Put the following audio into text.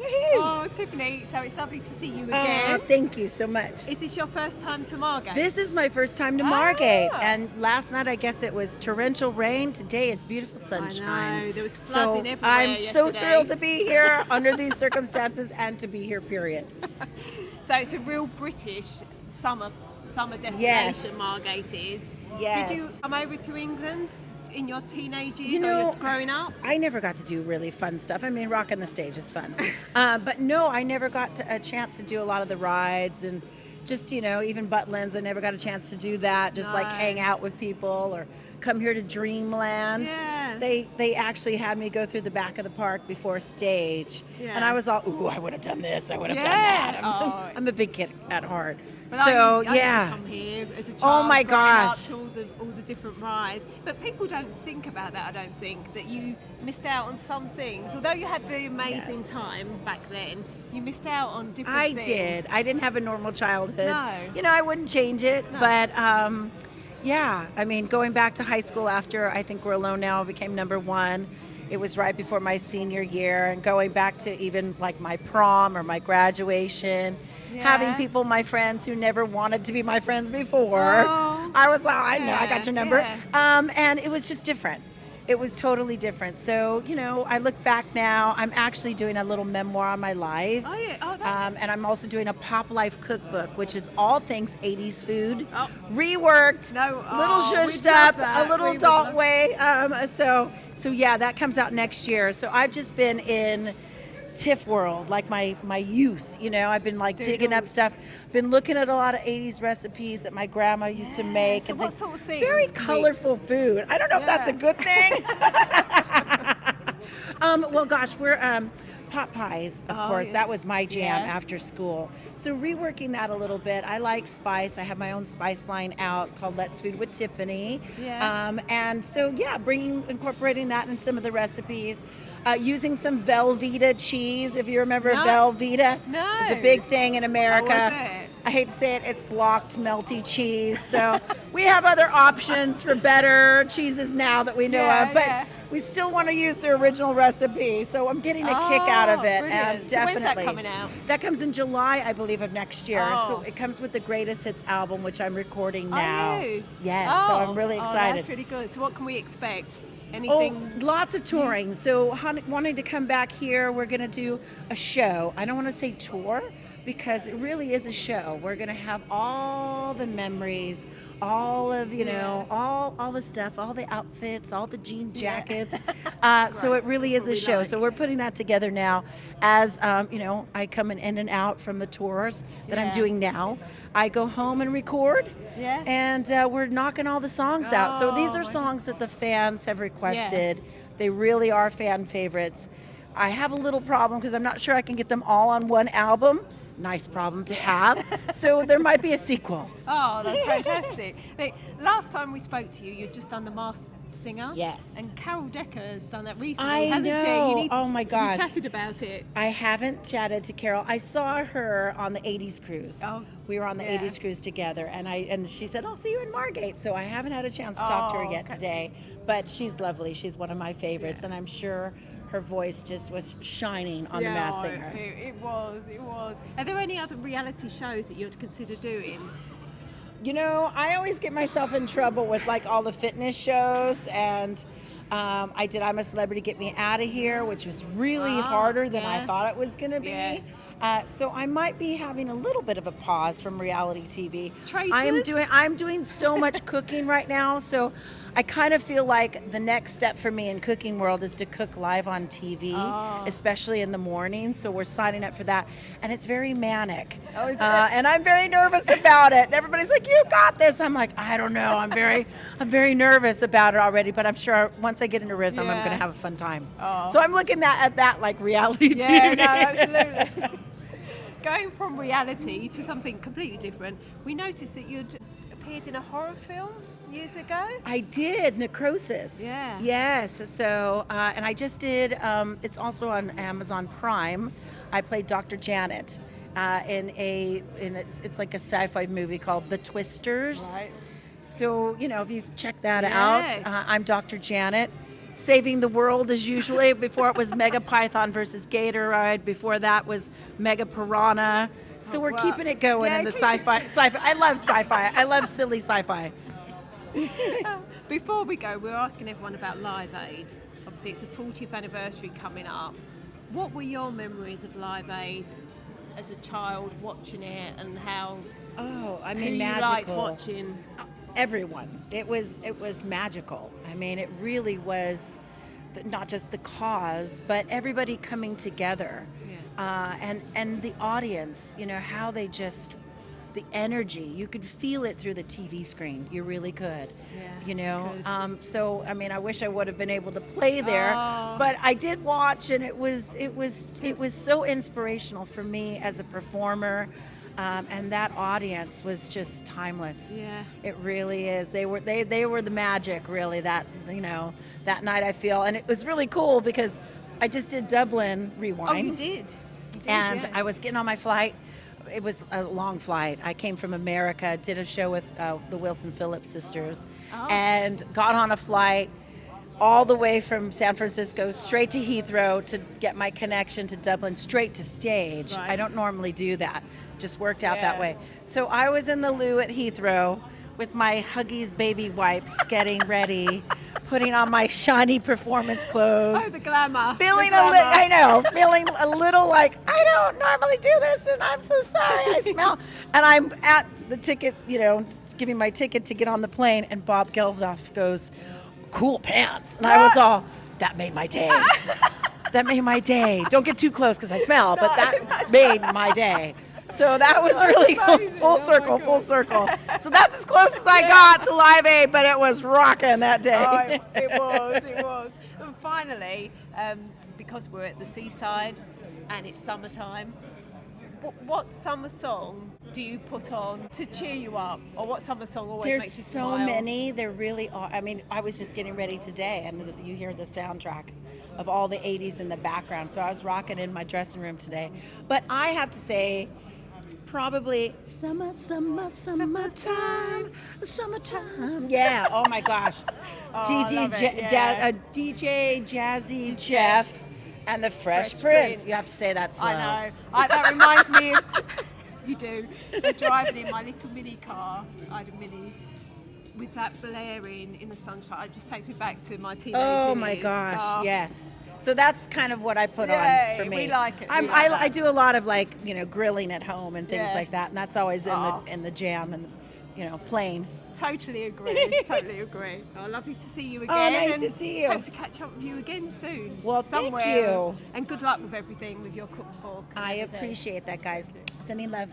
Woohoo! Oh, Tiffany, so it's lovely to see you again. Thank you so much. Is this your first time to Margate? This is my first time to Margate, Ah. and last night I guess it was torrential rain. Today is beautiful sunshine. I know, there was flooding So everywhere I'm so yesterday. thrilled to be here under these circumstances and to be here, period. So it's a real British summer destination, Yes. Margate is. Yes. Did you come over to England in your teenage years You or know, you're growing up? I never got to do really fun stuff. I mean, rocking the stage is fun. But no, I never got a chance to do a lot of the rides and just, even Butlins. I never got a chance to do that, just like No. hang out with people or come here to Dreamland. Yeah. They actually had me go through the back of the park before stage. Yeah. And I was all, ooh, I would have done this. I would have done Yeah. that. Oh. I'm a big kid at heart. But So, I used yeah. to come here as a child. Oh, my growing up gosh. to all the different rides. But people don't think about that, I don't think, that you missed out on some things. Although you had the amazing Yes. time back then, you missed out on different I things. did. I didn't have a normal childhood. No. I wouldn't change it. No. But yeah, I mean, going back to high school after I think We're Alone Now became #1. It was right before my senior year, and going back to even like my prom or my graduation, having Yeah. people, my friends who never wanted to be my friends before. Oh. I was like, I know, I got your number. Yeah. And it was just different. It was totally different. So, I look back now, I'm actually doing a little memoir on my life. Oh, yeah. Oh, that's... And I'm also doing a pop life cookbook, which is all things 80s food, Oh. reworked, No, little oh, zhuzhed we'd love up, that. a little We would adult love- way. So yeah, that comes out next year. So I've just been in Tiff world, like my youth. I've been like digging up Doodles. stuff. Been looking at a lot of 80s recipes that my grandma used to make. So and what things. sort of things? Very can we- colorful food. I don't know if that's a Yeah. good thing. Well, gosh, we're pot pies, of Oh, course. yeah. That was my jam Yeah. after school. So reworking that a little bit. I like spice. I have my own spice line out called Let's Food with Tiffany. Yeah. And so yeah, incorporating that in some of the recipes. Using some Velveeta cheese, if you remember No. Velveeta. No. It's a big thing in America. Oh, was it? I hate to say it, it's blocked melty cheese. So we have other options for better cheeses now that we know Yeah, of, but yeah. we still want to use the original recipe. So I'm getting a kick out of it. Brilliant. And So when's that definitely. coming out? That comes in July, I believe, of next year. So Oh. it comes with the Greatest Hits album, which I'm recording Are now. you? Yes, Oh. so I'm really Oh, excited. that's really good. So what can we expect? Oh, Anything? lots of touring. So wanting to come back here, we're going to do a show. I don't want to say tour because it really is a show. We're going to have all the memories, all of, all the stuff, all the outfits, all the jean jackets. So it really is That's a what we show. like. So we're putting that together now as, I come in and out from the tours that I'm Yeah. doing now. I go home and record. Yeah. And we're knocking all the songs out. So these Oh, are my songs that the fans have requested. They really are fan favorites. I have a little problem because I'm not sure I can get them all on one album. Nice problem to have. So there might be a sequel. Oh, that's fantastic. Last time we spoke to you, you'd just done The Masked Singer. Yes. And Carol Decker's done that recently, I hasn't she? know. You need to, Oh, my gosh. You chatted about it. I haven't chatted to Carol. I saw her on the 80s cruise. Oh, We were on the yeah. 80s cruise together, and she said, I'll see you in Margate. So I haven't had a chance to talk to her Oh, yet okay. today, but she's lovely. She's one of my favorites, Yeah. and I'm sure her voice just was shining on The Masked Singer. It was. Are there any other reality shows that you'd consider doing? I always get myself in trouble with like all the fitness shows, and I did I'm a Celebrity, Get Me Out of Here, which was really harder than I yeah. thought it was going to be. Yeah. So I might be having a little bit of a pause from reality TV. Traitors? I'm doing so much cooking right now, so I kind of feel like the next step for me in cooking world is to cook live on TV, especially in the morning. So we're signing up for that, and it's very manic. Oh, is it? And I'm very nervous about it. And everybody's like, "You got this." I'm like, "I don't know. I'm very nervous about it already, but I'm sure once I get into rhythm, I'm Yeah. going to have a fun time." Oh. So I'm looking at that like reality Yeah, TV. no, absolutely. Going from reality to something completely different, we noticed that you'd appeared in a horror film years ago. I did Necrosis. Yeah. Yes. So, and I just did. It's also on Amazon Prime. I played Dr. Janet it's like a sci-fi movie called The Twisters. Right. So if you check that Yes. out, I'm Dr. Janet. saving the world as usually. Before it was Mega Python versus Gatorade. Before that was Mega Piranha. So we're Well, keeping it going yeah, in the keep it- sci-fi. I love sci-fi. I love silly sci-fi. Before we go, we're asking everyone about Live Aid. Obviously, it's the 40th anniversary coming up. What were your memories of Live Aid as a child watching it, and how Oh, I who mean, you liked magical. watching? Everyone. It was magical. I mean, it really was not just the cause, but everybody coming together, and the audience. You know how they just the energy. You could feel it through the TV screen. You really could. Yeah, You know. could. So I mean, I wish I would have been able to play there, Oh. but I did watch, and it was so inspirational for me as a performer. And that audience was just timeless. Yeah. It really is. They were the magic, really, that that night, I feel. And it was really cool because I just did Dublin Oh, Rewind. you did. You did, And yeah. I was getting on my flight. It was a long flight. I came from America, did a show with the Wilson Phillips sisters, Oh. and got on a flight all the way from San Francisco straight to Heathrow to get my connection to Dublin, straight to stage. Right. I don't normally do that. Just worked out that Yeah. way. So I was in the loo at Heathrow with my Huggies baby wipes, getting ready, putting on my shiny performance clothes. Oh, the glamour. Feeling the I glamour. know, feeling a little like I don't normally do this, and I'm so sorry. I smell, and I'm at the ticket, giving my ticket to get on the plane, and Bob Geldof goes, "Cool pants," and I was all, that made my day. That made my day. Don't get too close because I smell, but that made my day. So that was really amazing. full Oh my circle, God. full circle. So that's as close as I got to Live Aid, but it was rocking that day. Oh, it was, it was. And finally, because we're at the seaside and it's summertime, what summer song do you put on to cheer you up? Or what summer song always There's makes you so smile? many. There really are. I mean, I was just getting ready today, and you hear the soundtracks of all the 80s in the background. So I was rocking in my dressing room today. But I have to say, probably summertime. Yeah. Oh my gosh. Oh, I Gigi, love it, yeah. DJ Jazzy Jeff, and the Fresh Fresh Prince. Prince. You have to say that slow. I know. That reminds me of, you do. We're driving in my little mini car. I had a mini with that blaring in the sunshine. It just takes me back to my teenage Oh my years. gosh, Oh. yes. So that's kind of what I put Yay, on for me. we like it, we I'm, like that. I do a lot of grilling at home and things Yeah. like that, and that's always Oh. in the jam and playing. Totally agree. Totally agree. Oh, lovely to see you again. Oh, nice and to see you. Hope to catch up with you again soon. Well, thank somewhere. you. And good luck with everything with your cookbook. and I everything. appreciate that, guys. Sending love.